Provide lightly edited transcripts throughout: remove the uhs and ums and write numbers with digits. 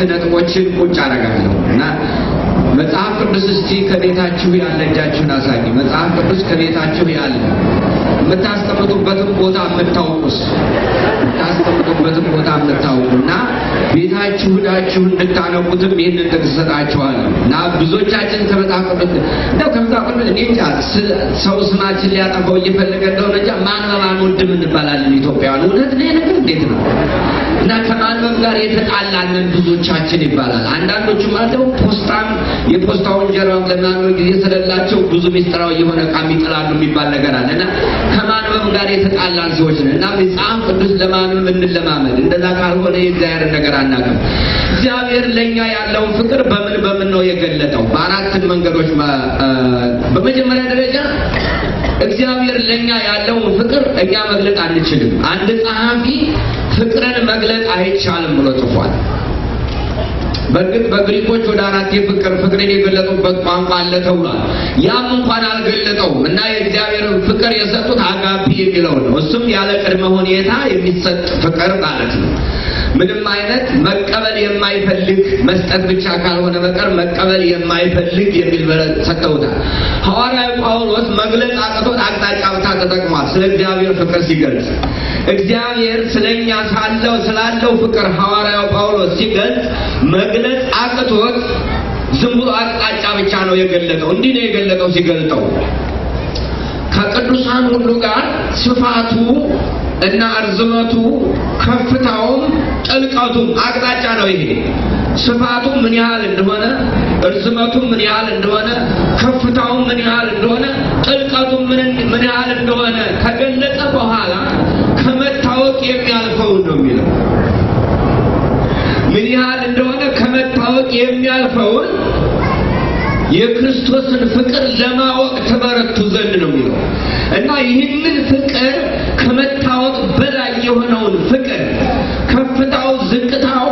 ነጥቦችን ቁጭ አደርጋለሁና መጽሐፍ ቅዱስ እስቲ ከቤታችሁ ያለ እጃችሁን አሳዩ። መጽሐፍ ቅዱስ ከቤታችሁ ያለ የምታስቀምጡበትን ቦታ የምታውቁስ የምታስቀምጡበትን ቦታ የምታውቁና ቤታችሁ ሄዳችሁ እንድታነቡትም ይህንን ተሰጣችኋለሁ እና ብዙዎቻችን ከመጽሐፍ ቅዱስ ነው ከመጽሐፍ ቅዱስ እንጃ ሰው ስማችን ሊያጠፋው እየፈለገ እንደሆነ እንጃ ማንበብ አንወድም እንባላለን ኢትዮጵያውያን። እውነት ነው ነገር እንዴት ነው? እና ከማንበብ ጋር የተጣላንን ብዙዎቻችን ይባላል። አንዳንዶቹ ማለት ፖስታን የፖስታውን ጀርባ ለማንበብ ጊዜ ስለሌላቸው ብዙ ሚስጥራው የሆነ ቃሚ ይጥላሉ የሚባል ነገር አለና ከማንበብ ጋር የተጣላን ሰዎች ነን። እና መጽሐፍ ቅዱስ ለማንበብ እንለማመድ። እንደዛ ካልሆነ የእግዚአብሔር ነገር አናውቅም። እግዚአብሔር ለኛ ያለውን ፍቅር በምን ነው የገለጠው? በአራት መንገዶች። በመጀመሪያ ደረጃ እግዚአብሔር ለኛ ያለውን ፍቅር እኛ መግለጥ አንችልም። አንድ ጸሐፊ ፍቅርን መግለጥ አይቻልም ብሎ ጽፏል። በግጥ በግሪኮች ወደ አራት ፍቅርን የገለጡበት ቋንቋ አለ ተብሏል። ያም እንኳን አልገለጠው እና የእግዚአብሔር ፍቅር የሰጡት አጋፔ የሚለው ነው። እሱም ያለ ቅድመ ሁኔታ የሚሰጥ ፍቅር ማለት ነው። ምንም አይነት መቀበል የማይፈልግ መስጠት ብቻ ካልሆነ በቀር መቀበል የማይፈልግ የሚል በረት ሰጥተውታል። ሐዋርያው ጳውሎስ መግለጽ አቅቶት አቅጣጫ ተጠቅሟል ስለ እግዚአብሔር ፍቅር ሲገልጽ። እግዚአብሔር ስለኛ ስላለው ፍቅር ሐዋርያው ጳውሎስ ሲገልጽ መግለጽ አቅቶት ዝም ብሎ አቅጣጫ ብቻ ነው የገለጠው። እንዲህ ነው የገለጠው ሲገልጠው ከቅዱሳን ሁሉ ጋር ስፋቱ እና እርዝመቱ ከፍታውም ጥልቀቱም አቅጣጫ ነው ይሄ። ስፋቱ ምን ያህል እንደሆነ፣ እርዝመቱ ምን ያህል እንደሆነ፣ ከፍታው ምን ያህል እንደሆነ፣ ጥልቀቱ ምን ያህል እንደሆነ ከገለጸ በኋላ ከመታወቅ የሚያልፈው ነው የሚለው። ምን ያህል እንደሆነ ከመታወቅ የሚያልፈው የክርስቶስን ፍቅር ለማወቅ ተበረቱ ዘንድ ነው የሚለው እና ይህንን ፍቅር ከመታወቅ በላይ የሆነውን ፍቅር ከፍታው፣ ዝቅታው፣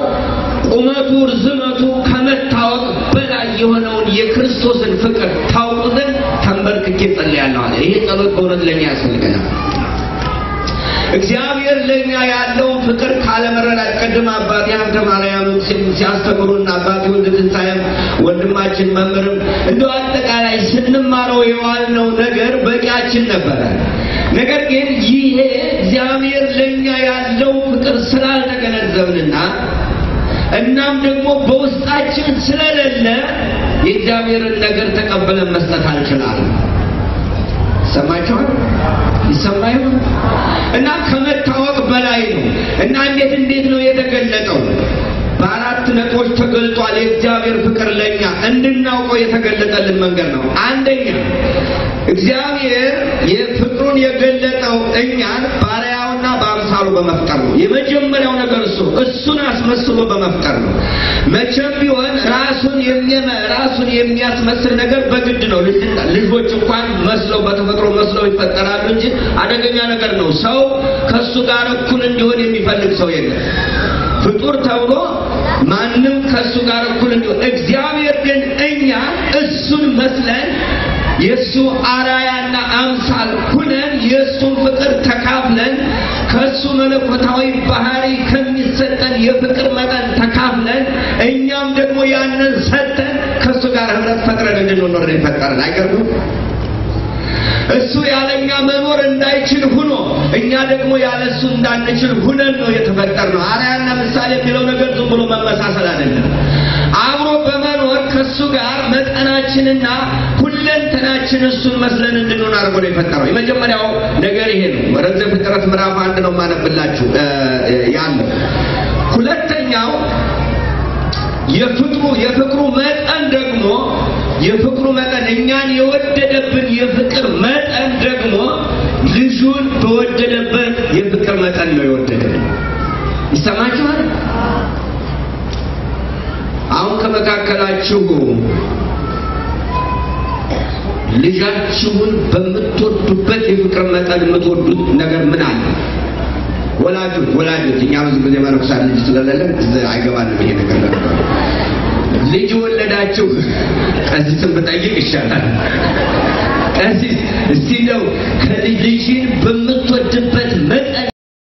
ቁመቱ፣ ርዝመቱ ከመታወቅ በላይ የሆነውን የክርስቶስን ፍቅር ታውቁ ዘንድ ተንበርክኬ ጸልያለሁ አለ። ይሄ ጸሎት በእውነት ለኛ ያስፈልገናል። እግዚአብሔር ለኛ ያለው ፍቅር ካለመረዳት ቀደም አባቴ ሀብተ ማርያም ሲያስተምሩና አባቴ ወንድምታየም ወንድማችን መምህርም እንደው አጠቃላይ ስንማረው የዋልነው ነገር በቂያችን ነበረ። ነገር ግን ይሄ እግዚአብሔር ለኛ ያለው ፍቅር ስላልተገነዘብንና እናም ደግሞ በውስጣችን ስለሌለ የእግዚአብሔርን ነገር ተቀበለን መስጠት አልቻልንም። ሰማችኋል? ይሰማዩ እና ከመታወቅ በላይ ነው። እና እንዴት ነው የተገለጠው? በአራት ነጥቦች ተገልጧል። የእግዚአብሔር ፍቅር ለኛ እንድናውቀው የተገለጠልን መንገድ ነው። አንደኛ እግዚአብሔር የፍቅሩን የገለጠው እኛን ባሪያውና በአምሳሉ በመፍጠር ነው። የመጀመሪያው ነገር እሱን አስመስሎ በመፍጠር ነው። መቼም ቢሆን ራሱን የሚያስመስል ነገር በግድ ነው። ልጆች እንኳን መስለው በተፈጥሮ መስለው ይፈጠራሉ እንጂ አደገኛ ነገር ነው። ሰው ከሱ ጋር እኩል እንዲሆን የሚፈልግ ሰው የለም። ፍጡር ተብሎ ማንም ከሱ ጋር እኩል እንዲሆን፣ እግዚአብሔር ግን እኛ እሱን መስለን የሱ አራያና አምሳል ሁነን የሱን ፍቅር ተካፍለን ከሱ መለኮታዊ ባህሪ ከሚሰጠን የፍቅር መጠን ተካፍለን እኛም ደግሞ ያንን ሰጠን ከሱ ጋር ህብረት ፈጥረን እንድንኖር ይፈጠራል። አይገርምም? እሱ ያለኛ መኖር እንዳይችል ሆኖ እኛ ደግሞ ያለሱ እንዳንችል ሆነን ነው የተፈጠርነው። አራያና ምሳሌ የሚለው ነገር ዝም ብሎ መመሳሰል አይደለም። አብሮ በመኖር ከሱ ጋር መጠናችንና ሁለንተናችን እሱን መስለን እንድንሆን አድርጎ ነው የፈጠረው። የመጀመሪያው ነገር ይሄ ነው። ወረደ ፍጥረት ምዕራፍ 1 ነው ማነብላችሁ ያለው። ሁለተኛው የፍቅሩ መጠን ደግሞ የፍቅሩ መጠን እኛን የወደደብን የፍቅር መጠን ደግሞ ልጁን በወደደበት የፍቅር መጠን ነው የወደደን። ይሰማችኋል? አሁን ከመካከላችሁ ልጃችሁን በምትወዱበት የፍቅር መጠን የምትወዱት ነገር ምን አለ? ወላጆች እኛ ብዙ ጊዜ መነኩሳት ልጅ ስለሌለን አይገባንም ይሄ ነገር ነው። ልጅ ወለዳችሁ ቀሲስን ብጠይቅ ይሻላል። ቀሲስ እስቲ ነው ልጅን